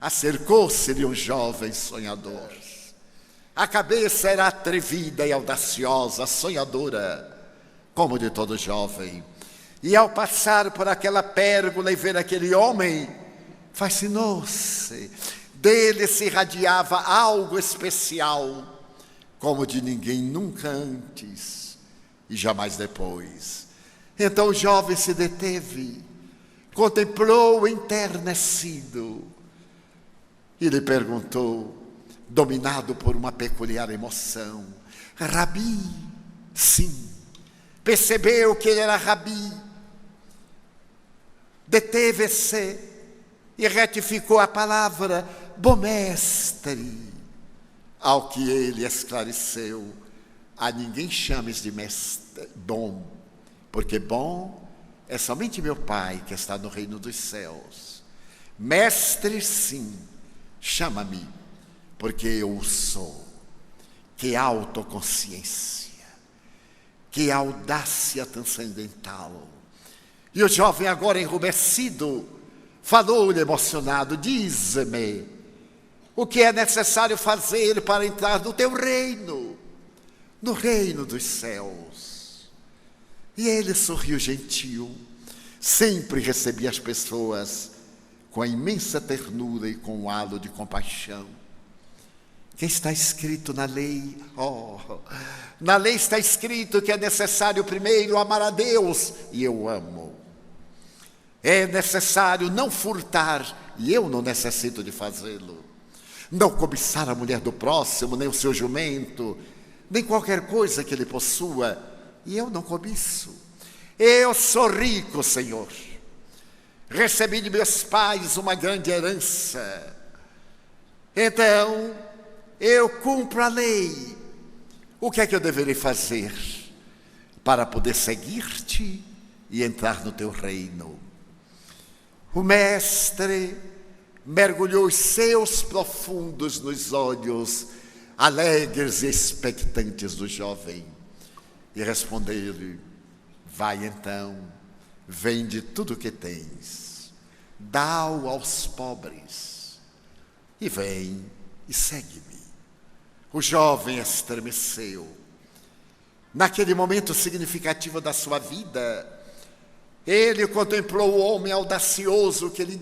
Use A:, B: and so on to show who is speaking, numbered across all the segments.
A: Acercou-se-lhe um jovem sonhador. A cabeça era atrevida e audaciosa, sonhadora, como de todo jovem. E ao passar por aquela pérgola e ver aquele homem, fascinou-se. Dele se irradiava algo especial, como de ninguém nunca antes e jamais depois. Então o jovem se deteve, contemplou enternecido e lhe perguntou, dominado por uma peculiar emoção: Rabi? Sim. Percebeu que ele era Rabi. Deteve-se e retificou a palavra: bom mestre. Ao que ele esclareceu: a ninguém chames de mestre, bom, porque bom é somente meu Pai que está no reino dos céus. Mestre, sim, chama-me, porque eu sou. Que autoconsciência, que audácia transcendental. E o jovem, agora enrubescido, falou-lhe emocionado: dize-me, o que é necessário fazer para entrar no teu reino, no reino dos céus? E ele sorriu gentil, sempre recebia as pessoas com a imensa ternura e com o halo de compaixão. Que está escrito na lei? Na lei está escrito que é necessário primeiro amar a Deus, e eu amo. É necessário não furtar, e eu não necessito de fazê-lo. Não cobiçar a mulher do próximo, nem o seu jumento, nem qualquer coisa que ele possua, e eu não cobiço. Eu sou rico, Senhor. Recebi de meus pais uma grande herança. Então, eu cumpro a lei. O que é que eu deverei fazer para poder seguir-te e entrar no teu reino? O mestre mergulhou os seus profundos nos olhos alegres e expectantes do jovem e respondeu-lhe: vai então, vende tudo o que tens, dá-o aos pobres e vem e segue-me. O jovem estremeceu. Naquele momento significativo da sua vida, ele contemplou o homem audacioso que lhe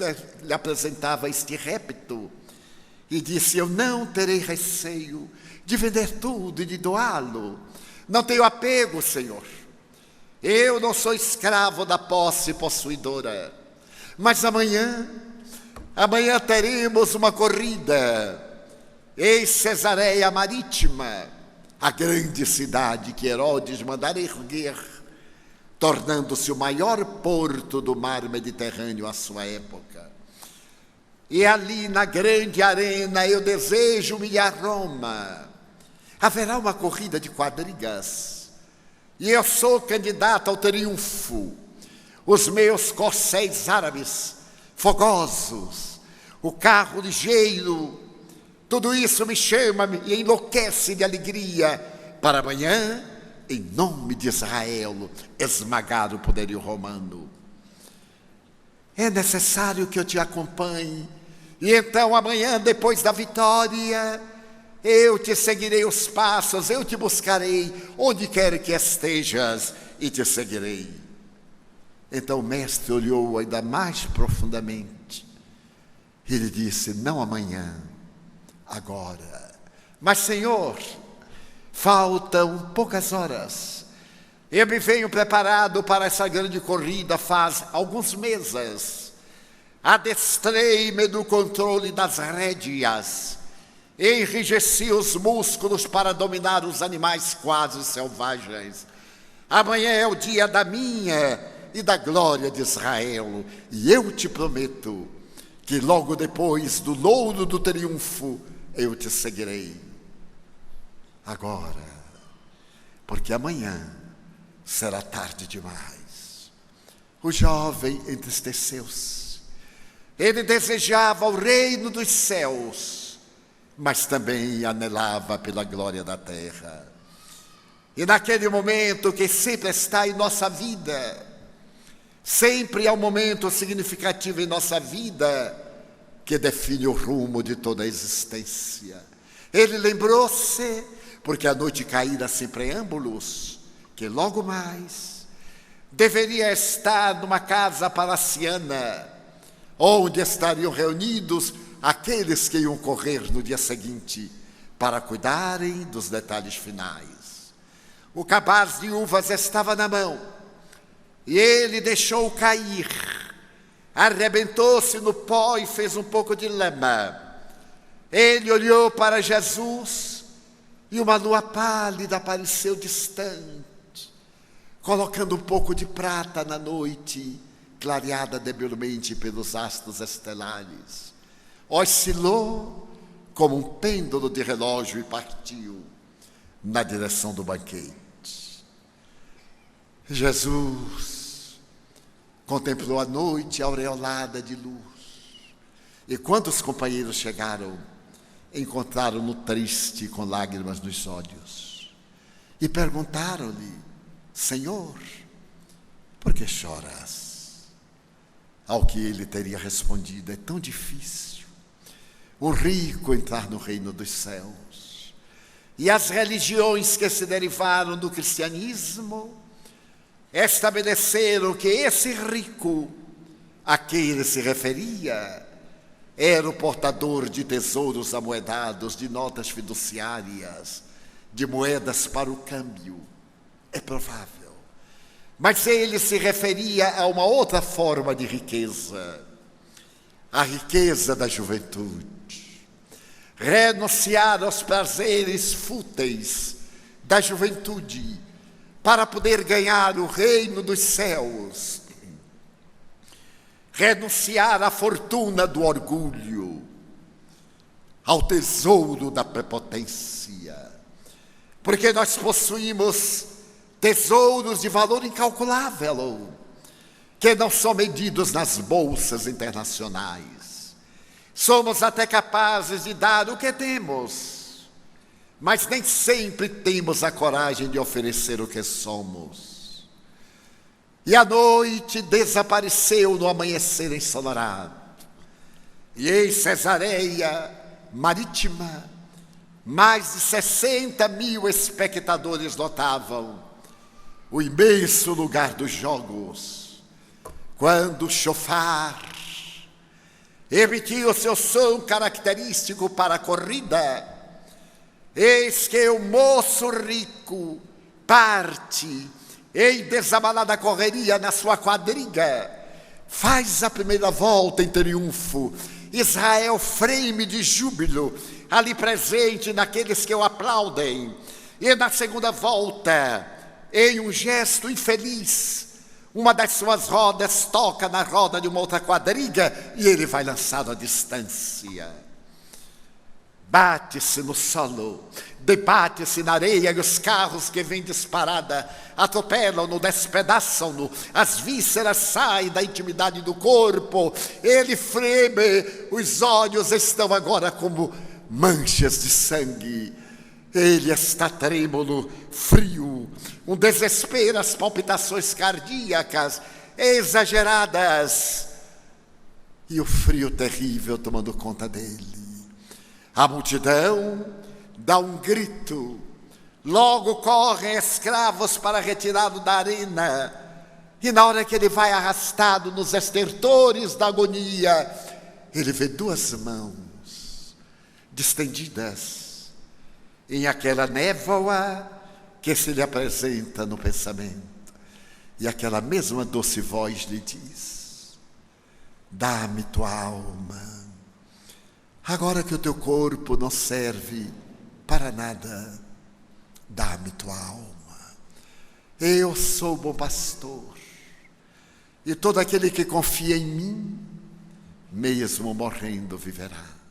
A: apresentava este repto e disse: eu não terei receio de vender tudo e de doá-lo. Não tenho apego, Senhor. Eu não sou escravo da posse possuidora. Mas amanhã teremos uma corrida em Cesareia Marítima, a grande cidade que Herodes mandara erguer, tornando-se o maior porto do mar Mediterrâneo à sua época. E ali na grande arena eu desejo humilhar Roma. Haverá uma corrida de quadrigas, e eu sou candidato ao triunfo. Os meus corcéis árabes, fogosos, o carro ligeiro, tudo isso me chama e enlouquece de alegria para amanhã, em nome de Israel, esmagar o poderio romano. É necessário que eu te acompanhe, e então amanhã, depois da vitória, eu te seguirei os passos, eu te buscarei onde quer que estejas e te seguirei. Então o mestre olhou ainda mais profundamente e lhe disse: não amanhã, agora. Mas, Senhor, faltam poucas horas. Eu me venho preparado para essa grande corrida faz alguns meses. Adestrei-me no controle das rédeas, enrijeci os músculos para dominar os animais quase selvagens. Amanhã é o dia da minha e da glória de Israel, e eu te prometo que logo depois do louro do triunfo eu te seguirei. Agora, porque amanhã será tarde demais. O jovem entristeceu-se. Ele desejava o reino dos céus, mas também anelava pela glória da terra. E naquele momento que sempre está em nossa vida, sempre é um momento significativo em nossa vida, que define o rumo de toda a existência. Ele lembrou-se, porque a noite caíra sem preâmbulos, que logo mais deveria estar numa casa palaciana, onde estariam reunidos aqueles que iam correr no dia seguinte para cuidarem dos detalhes finais. O cabaz de uvas estava na mão e ele deixou cair, arrebentou-se no pó e fez um pouco de lama. Ele olhou para Jesus e uma lua pálida apareceu distante, colocando um pouco de prata na noite, clareada debilmente pelos astros estelares. Oscilou como um pêndulo de relógio e partiu na direção do banquete. Jesus contemplou a noite aureolada de luz. E quando os companheiros chegaram, encontraram-no triste, com lágrimas nos olhos. E perguntaram-lhe: Senhor, por que choras? Ao que ele teria respondido: é tão difícil o rico entrar no reino dos céus. E as religiões que se derivaram do cristianismo estabeleceram que esse rico a quem ele se referia era o portador de tesouros amoedados, de notas fiduciárias, de moedas para o câmbio. É provável. Mas ele se referia a uma outra forma de riqueza, a riqueza da juventude. Renunciar aos prazeres fúteis da juventude para poder ganhar o reino dos céus. Renunciar à fortuna do orgulho, ao tesouro da prepotência, porque nós possuímos tesouros de valor incalculável, que não são medidos nas bolsas internacionais. Somos até capazes de dar o que temos, mas nem sempre temos a coragem de oferecer o que somos. E a noite desapareceu no amanhecer ensolarado. E em Cesareia Marítima, mais de 60.000 espectadores lotavam o imenso lugar dos jogos, quando o chofar emitiu o seu som característico para a corrida. Eis que o moço rico parte em desabalada correria na sua quadriga, faz a primeira volta em triunfo. Israel freme de júbilo, ali presente naqueles que o aplaudem. E na segunda volta, em um gesto infeliz, uma das suas rodas toca na roda de uma outra quadriga e ele vai lançado à distância. Bate-se no solo, debate-se na areia e os carros que vêm disparada atropelam-no, despedaçam-no, as vísceras saem da intimidade do corpo, ele freme, os olhos estão agora como manchas de sangue. Ele está trêmulo, frio, um desespero, as palpitações cardíacas exageradas e o frio terrível tomando conta dele. A multidão dá um grito, logo correm escravos para retirá-lo da arena, e na hora que ele vai arrastado nos estertores da agonia, ele vê duas mãos distendidas em aquela névoa que se lhe apresenta no pensamento. E aquela mesma doce voz lhe diz: dá-me tua alma, agora que o teu corpo não serve para nada, dá-me tua alma. Eu sou o bom pastor, e todo aquele que confia em mim, mesmo morrendo, viverá.